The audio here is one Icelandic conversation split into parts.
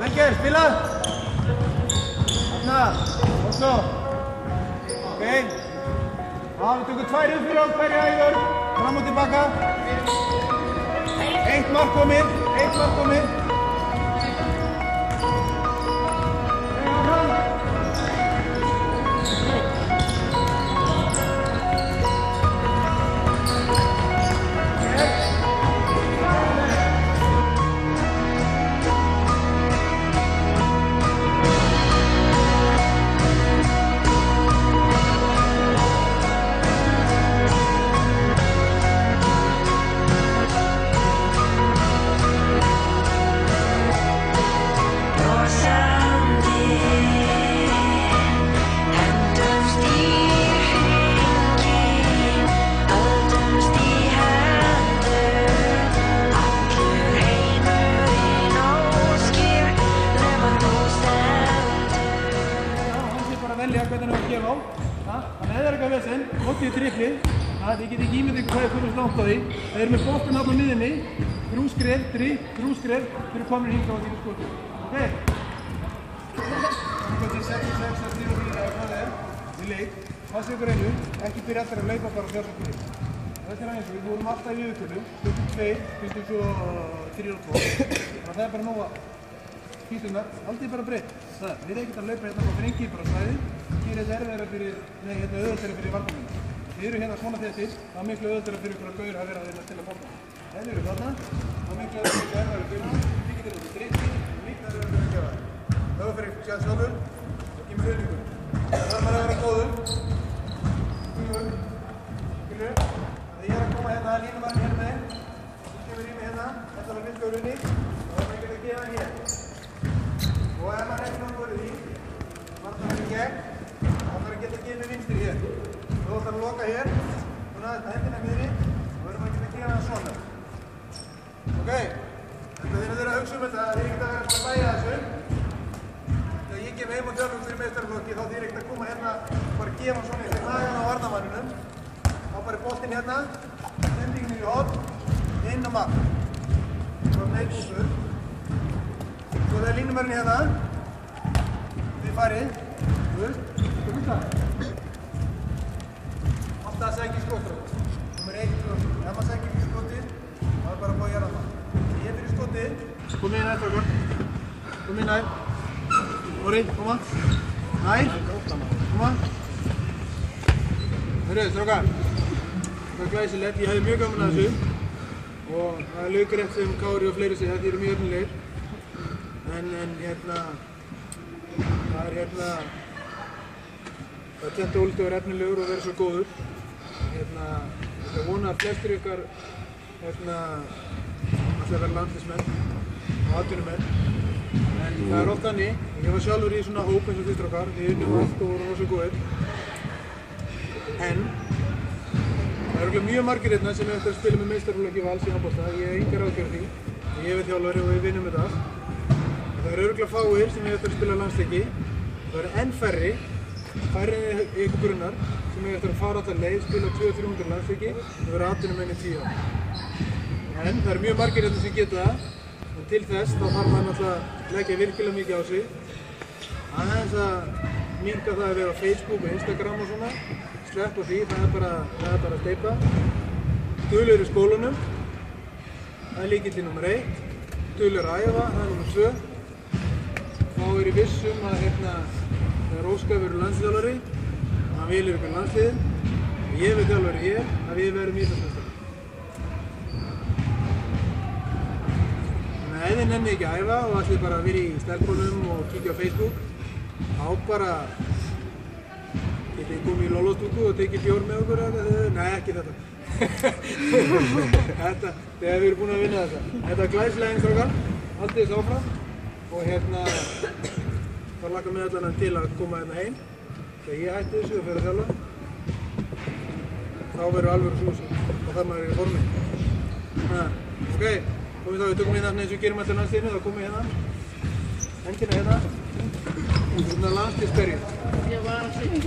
Vel gert, spila! Þarna, og svo. Ok. Já, við tökum 2 fyrir á hverja æður. Fram og tilbaka. 1 mark komið. Þannig ef það eitthvað vesen, notið í driflið. Þið getið ekki ímyndið hvað þið fyrir langt á því. Það með boltinn þarna á miðjunni, 3 skref, 3 skref, fyrir komin hingað og getur skotið. Ok? Þannig að 6-6 að stýra því eða hvað það er, við leik. Passið ykkur einu, ekki byrja allir að hlaupa bara á fjársakunni. Þetta eins og við vorum alltaf í yfirtölu, 22, fyrstum svo 3-2. Þannig að það bara nóga skýrstunar, aldrei bara breytt. Við erum ekkert að hlaupa hérna á frengi bara svæði. Hér er þetta auðvöldara fyrir varnarmenn. Þið eru hérna svona þessir, það er miklu auðvöldara fyrir ykkur að gauður að vera að stilla bolta. Þeir eru þarna, það er miklu auðvöldara fyrir erfæri gauður, þið getur þetta dritti, miklu auðvöldara fyrir að gefa það. Það var fyrir sjálfur, það kemur auðningur. Það er maður að vera góður. Skilur, þegar ég er að koma hérna, línumarinn hérna einn, þú kemur í mig hérna, þetta er að vinska úr unni, og það er ekki að gefa hér. Og ef maður ekki náttúrulega því, varnar í gegn, þá þarf að geta að gefa vinstri hér. Þú þarf að loka hér, svona hendina miðri, og verður maður að geta að gefa það svona. Ok, þegar þið eru að hugsa þetta, þið er ekkert að vera að bæja þessu. Þegar ég gef heim og þjálfum fyrir meistaraflokki, þá þið er ekkert að koma hérna og bara gefa svona í magan á varnarmanninum. Þá bara er boltinn hérna, sendingin í horn, inn á mark. Svo neitt útför. Svo það er línumarinn hérna. Þið farið. Komið það. Alltaf að segja skotrót. Númer 1 og ef maður segja ekki skotið, þá er bara að búið að gera það. Ég er fyrir skotið. Komið inn eftir okkur. Komið inn nær. Óri, koma. Nær. Koma. Hörru, strákar. Það er glæsilegt. Ég hefði mjög gaman að þessu. Og það er laukrétt sem Kári og fleiri segja. Þið eru mjög efnilegir. En hérna, það er tvennt ólíkt að vera efnilegur og vera svo góður. Ég vona að flestir ykkar ætla að vera landsliðsmenn og atvinnumenn. En það er oft þannig, ég var sjálfur í svona hóp eins og þið strákar, við unnum allt og vorum rosa góðir. En það eru mjög margir hérna sem eftir að spila með meistaraflokki Vals í handbolta. Ég hef engar ágjörð því. Ég er þjálfari og við vinnum þetta allt. Það eru örugglega fáir sem eftir að spila landsleiki. Það eru enn færri en ykkur grunnar sem eftir að fara alltaf leið, spila 200-300 landsleiki og vera atvinnumenn í 10 ár. En það eru mjög margir hérna sem geta það. En til þess þá þarf maður náttúrulega að leggja virkilega mikið á sig. Aðeins að minnka það að vera á Facebook og Instagram og svona. Sleppa því, það er bara að steypa. Duglegur í skólanum. Það er lykillinn númer 1. Duglegur að æfa, það er númer 2. Þá er ég viss að þegar Óskar verður landsliðsþjálfari, hann velur ykkur landsliðið og ég verð þjálfari hér að við verðum Íslandsmeistarar. Þannig að ef þið nennið ekki að æfa og ætlið bara að vera í stelpunum og kíkja á Facebook, þá bara getið komið í lólóstúku og tekið bjór með okkur eða nei, ekki þetta. Þegar við erum búin að vinna þetta. Þetta er glæsilega eins okkar, haldið þess áfram og það lakar mig allan til að koma hérna heim. Þegar ég hætti þessu og fer að þjálfa, þá verður alvöru súsi og það maður er í formi. Ok, komið þá, við tökum hérna eins og við gerum alltaf landsliðinu, þá komum við hérna, hendina hérna, svona landsliðsbergið. Ég var að segja.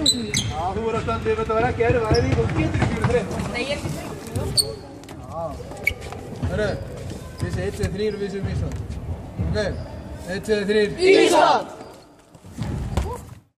Já, þú voru að standa, þetta var ekki erfið æfing og þú getur ekki verið þreytt. Nei, ég er ekki þreytt. Já. Hörru, við séum 1-3 og við séum Ísland. Ok. 1, 2, 3. Ísland!